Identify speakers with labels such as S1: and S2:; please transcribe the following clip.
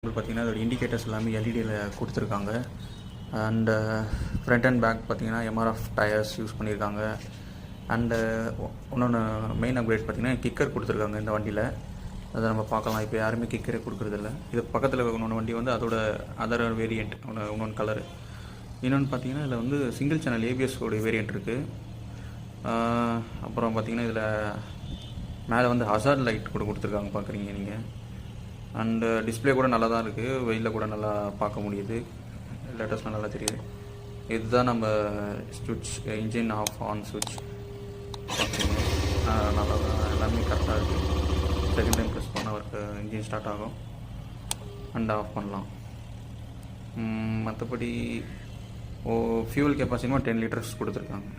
S1: பார்த்தீங்கன்னா அதோட இண்டிகேட்டர்ஸ் எல்லாமே எல்இடியில் கொடுத்துருக்காங்க. அண்டு ஃப்ரண்ட் அண்ட் பேக் பார்த்தீங்கன்னா எம்ஆர்எஃப் டயர்ஸ் யூஸ் பண்ணியிருக்காங்க. அண்டு இன்னொன்று மெயின் அப்கிரேட் பார்த்தீங்கன்னா கிக்கர் கொடுத்துருக்காங்க இந்த வண்டியில். அதை நம்ம பார்க்கலாம். இப்போ யாருமே கிக்கரே கொடுக்குறதில்ல. இது பக்கத்தில் இன்னொன்று வண்டி வந்து அதோட அதர் வேரியண்ட் இன்னொன்று கலரு. இன்னொன்று பார்த்தீங்கன்னா இதில் வந்து சிங்கிள் சேனல் ஏபிஎஸ்ஸோடைய வேரியண்ட் இருக்குது. அப்புறம் பார்த்தீங்கன்னா இதில் மேலே வந்து ஹசார்ட் லைட் கூட கொடுத்துருக்காங்க, பார்க்குறீங்க நீங்கள். அண்டு டிஸ்பிளே கூட நல்லா தான் இருக்குது, வெயிலில் கூட நல்லா பார்க்க முடியுது, லேட்டஸ்ட்லாம் நல்லா தெரியுது. இதுதான் நம்ம சுவிட்ச், இன்ஜின் ஆஃப் ஆன் சுவிட்ச். பார்க்குறீங்க நல்லா தான், எல்லாமே கரெக்டாக இருக்குது. செகண்ட் டைம் ப்ரெஸ் பண்ண ஒர்க்கு இன்ஜின் ஸ்டார்ட் ஆகும் அண்ட் ஆஃப் பண்ணலாம். மற்றபடி ஃபியூல் கெப்பாசிட்டியும் 10 லிட்டர்ஸ் கொடுத்துருக்காங்க.